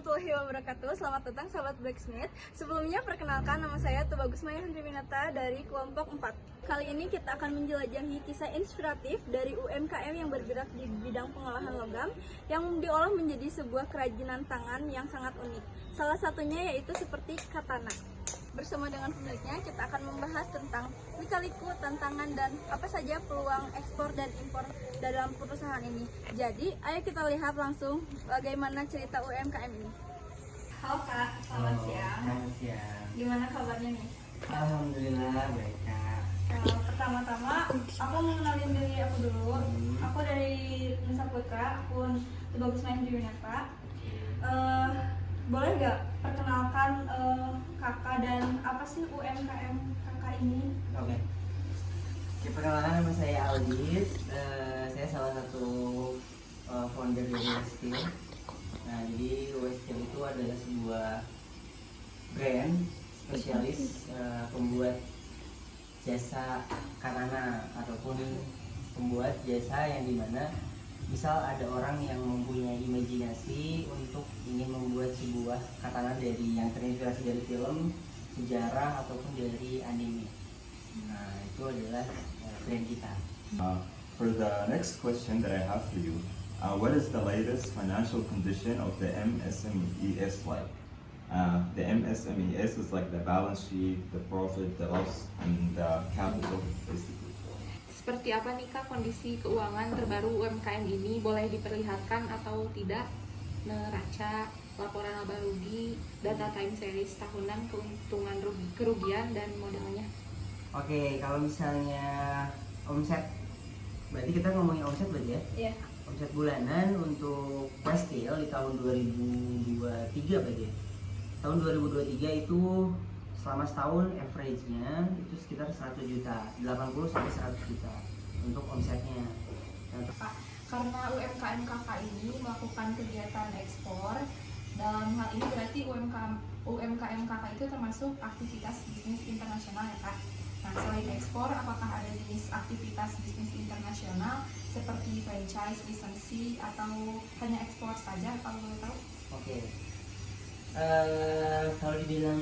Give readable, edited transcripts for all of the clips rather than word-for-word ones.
warahmatullahi wabarakatuh. Selamat datang sahabat Blacksmith. Sebelumnya perkenalkan, nama saya Tubagus Maya Hendriwinata dari kelompok 4. Kali ini kita akan menjelajahi kisah inspiratif dari UMKM yang bergerak di bidang pengolahan logam yang diolah menjadi sebuah kerajinan tangan yang sangat unik. Salah satunya yaitu seperti katana. Bersama dengan pemiliknya, kita akan membahas tentang lika-liku, tantangan, dan apa saja peluang ekspor dan impor dalam perusahaan ini. Jadi, ayo kita lihat langsung bagaimana cerita UMKM ini. Halo Kak, selamat siang. Selamat siang. Gimana kabarnya nih? Alhamdulillah baik Kak. Pertama-tama, aku mengenalin diri aku dulu. Aku dari Nusa Putra, akun Tubagus Maya Hendriwinata. Boleh gak perkenalkan kakak dan apa sih UMKM kakak ini? Oke. Perkenalkan, nama saya Aldis. Saya salah satu founder dari Westeel. Nah, jadi Westeel itu adalah sebuah brand spesialis pembuat jasa katana ataupun pembuat jasa yang dimana misal ada orang yang mempunyai imajinasi untuk ingin membuat sebuah katana dari yang terinspirasi dari film, sejarah ataupun dari anime. Nah, itu adalah brand kita. For the next question that I have for you, what is the latest financial condition of the MSMES like? The MSMES is like the balance sheet, the profit, the loss, and the capital, basically. Seperti apa nih Kak kondisi keuangan terbaru UMKM ini? Boleh diperlihatkan atau tidak? Neraca, laporan laba rugi, data time series tahunan, keuntungan kerugian, dan modalnya. Oke, kalau misalnya omset, berarti kita ngomongin omset berarti ya? Iya. Omset bulanan untuk Westeel di tahun 2023 berarti ya? Tahun 2023 itu selama setahun average-nya itu sekitar 100 juta, 80 sampai 100 juta untuk omsetnya. Karena UMKM kakak ini melakukan kegiatan ekspor, dalam hal ini berarti UMKM kakak itu termasuk aktivitas bisnis internasional ya Kak? Nah, selain ekspor, apakah ada jenis aktivitas bisnis internasional seperti franchise, lisensi, atau hanya ekspor saja kalau boleh tahu? Oke. Kalau dibilang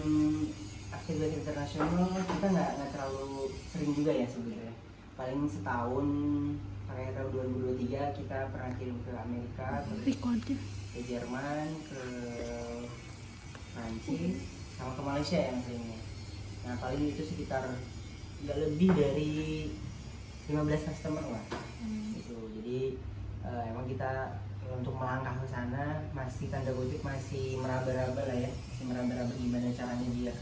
aktivitas internasional kita nggak terlalu sering juga ya sebenarnya. Paling setahun, kayak tahun 2023 kita pernah kirim ke Amerika, ke Jerman, ke Prancis, sama ke Malaysia yang seringnya. Nah, paling itu sekitar nggak lebih dari 15 customer lah. Gitu. Jadi emang kita untuk melangkah ke sana masih tanda kutip masih meraba-raba lah ya, masih meraba-raba gimana caranya biar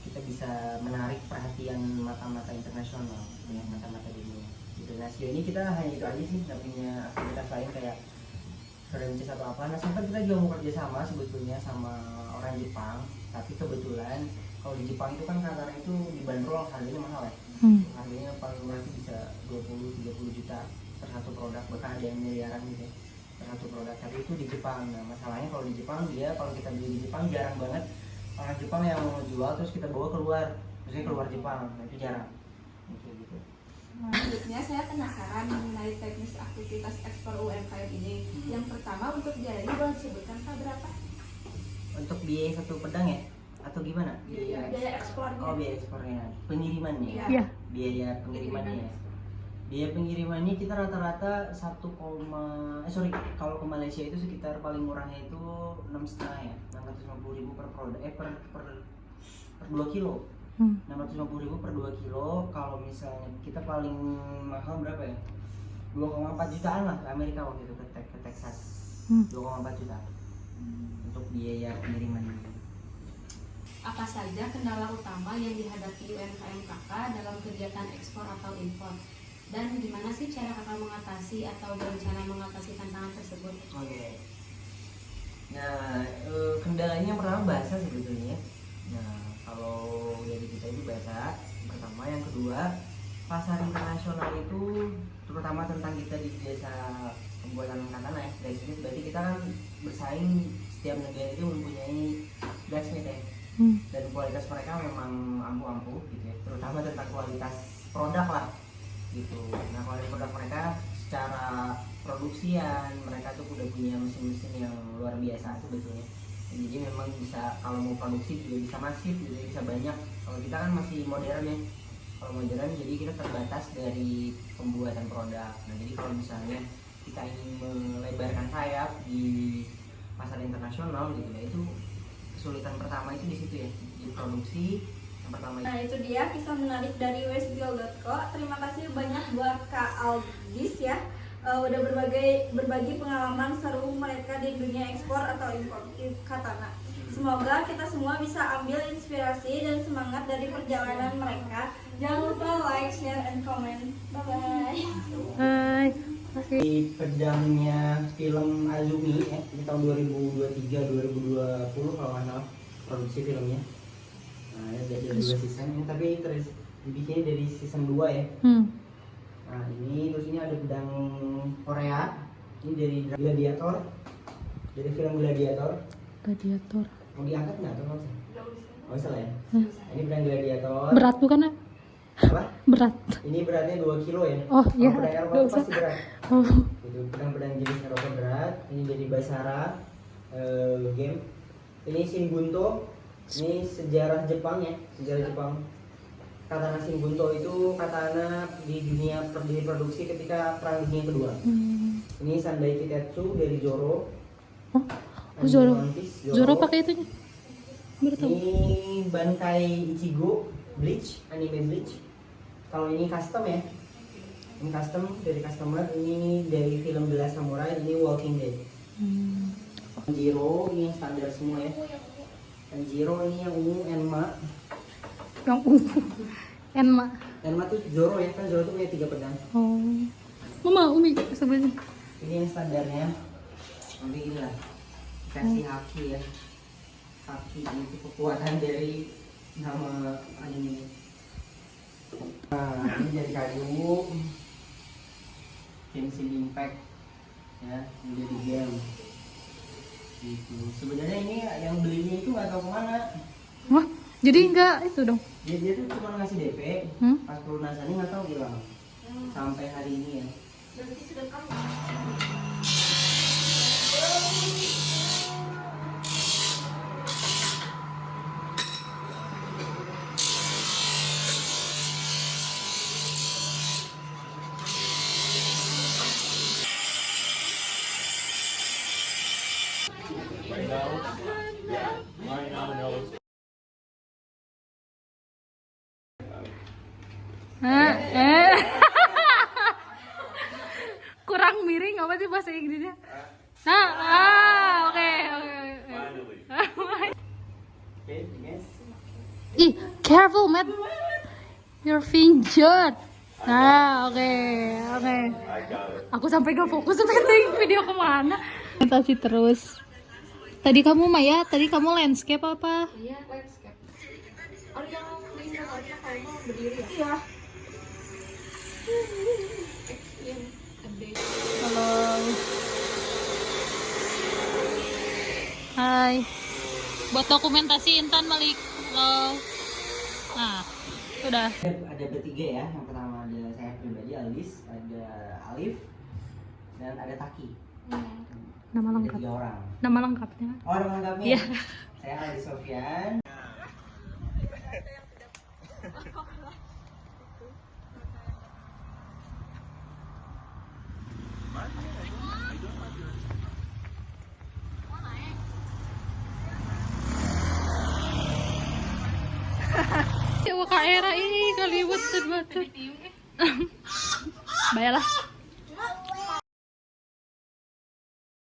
kita bisa menarik perhatian mata-mata internasional, ya, mata-mata dunia. Gitu. Nah, sejauh ini kita hanya itu aja sih, nggak punya aktivitas lain kayak franchise atau apa. Nah, sempat kita juga mau kerja sama sebetulnya sama orang Jepang, tapi kebetulan kalau di Jepang itu kan katana itu dibanderol harganya mahal ya. Harganya paling murah itu bisa 20-30 juta per satu produk, bahkan ada yang miliaran gitu ya, per satu produk. Tapi itu di Jepang. Nah, masalahnya kalau di Jepang kalau kita beli di Jepang jarang banget orang Jepang yang mau jual terus kita bawa keluar, maksudnya keluar Jepang. Nah, itu jarang gitu. Nah, selanjutnya saya penasaran mengenai teknis aktivitas ekspor UMKM ini. Yang pertama, untuk biayanya boleh disebutkan Kak berapa? Untuk biaya satu pedang ya? Atau gimana? Biaya ekspornya. Oh, biaya ekspornya. Pengirimannya? Iya. Biaya pengirimannya. Biaya pengirimannya kita rata-rata kalau ke Malaysia itu sekitar paling murahnya itu 6,5 ya, 650.000 per produk, per 2 kilo. 650.000 per 2 kilo. Kalau misalnya kita paling mahal berapa ya? 2,4 jutaan lah ke Amerika waktu itu, ke Texas. 2,4 juta untuk biaya pengiriman. Apa saja kendala utama yang dihadapi UMKM kakak dalam kegiatan ekspor atau impor? Dan gimana sih cara kakak mengatasi atau berencana mengatasi tantangan tersebut? Oke. Nah, kendalanya pertama bahasa sebetulnya. Nah, kalau dari kita itu bahasa pertama, yang kedua pasar internasional itu, terutama tentang kita di jasa pembuatan katana ya, blacksmith. Berarti kita kan bersaing, setiap negara itu mempunyai blacksmith ya. Dan kualitas mereka memang ampuh-ampuh gitu ya, terutama tentang kualitas produk lah gitu. Nah, kualitas produk mereka secara produksian mereka tuh udah punya mesin-mesin yang luar biasa sebetulnya. Jadi memang bisa, kalau mau produksi juga bisa masif gitu, bisa banyak. Kalau kita kan masih modern ya, kalau modern jadi kita terbatas dari pembuatan produk. Nah jadi kalau misalnya kita ingin melebarkan sayap di pasar internasional gitu ya, itu kesulitan pertama itu di situ ya, di produksi yang pertama. Nah itu dia kisah menarik dari westgirl.co. Terima kasih banyak buat Kak Aldis ya, udah berbagi pengalaman seru mereka di dunia ekspor atau impor katana. Semoga kita semua bisa ambil inspirasi dan semangat dari perjalanan mereka. Jangan lupa like, share, and comment. Bye bye. Hai. Di pedangnya film Azumi ya, di tahun 2023-2020 kalau nggak salah produksi filmnya. Nah ada 2 season ini, tapi terus dibikinnya dari season 2 ya. Nah ini terus ini ada pedang Korea, ini dari Gladiator, dari film Gladiator. Gladiator. Mau diangkat nggak atau nggak usah? Nggak usah lah ya. Ini pedang Gladiator. Berat bukan ya? Apa? Berat. Ini beratnya 2 kilo ya. Oh iya. Kalau pedang Eropa Nggak itu usah. pasti berat. Oh. Itu pedang-pedang jenis Eropa berat. Ini dari Basara game. Ini Shinbunto. Ini sejarah Jepang ya, sejarah Jepang. Katana Shinbunto itu katana di dunia diproduksi ketika Perang Dunia Kedua. Ini Sandai Kitetsu dari Zoro. Oh, Zoro. One Piece, Zoro pakai itunya. Baru tahu. Ini Bankai Ichigo Bleach, anime Bleach. Kalau ini custom ya. Ini custom dari customer. Ini dari film The Last Samurai. Ini Walking Dead. Tanjiro ini yang standar semua ya. Tanjiro ini yang ungu Enma. Yang Enma. Enma tuh Zoro ya, kan Zoro tuh punya 3 pedang. Oh. Mama, Umi sebenarnya. Ini yang standarnya. Nanti inilah kasih haki ya. Haki itu kekuatan dari nama anime. Nah, ini dari kayu. Genshin Impact ya, ini dari game. Gitu. Sebenarnya ini yang belinya itu nggak tahu kemana. Wah, jadi enggak itu dong. Dia tuh cuma ngasih DP, Hmm? pas pelunasannya nggak tahu hilang. Sampai hari ini ya. Berarti sudah kamu. Kurang miring apa sih bahasa Inggrisnya? Oke. Oke, guys. Ih, careful, Matt. You're injured. Oke. Aku sampai gak fokus setting video kemana. Presentasi terus. Tadi kamu Maya, tadi kamu landscape apa? Iya, landscape. Orang yang lingkar warna kalau mau berdiri ya? Iya. Halo. Hai. Buat dokumentasi Intan Malik. Halo. Nah, sudah. Ada bertiga ya. Yang pertama ada saya pribadi Aldis, ada Alif, dan ada Taki. Nama Ada lengkap. 3 orang. Nama lengkapnya. Oh, nama lengkapnya? Iya. Saya Aldis Sofyan. Ya, Kak Era ini kali buat terbatas. Bayalah.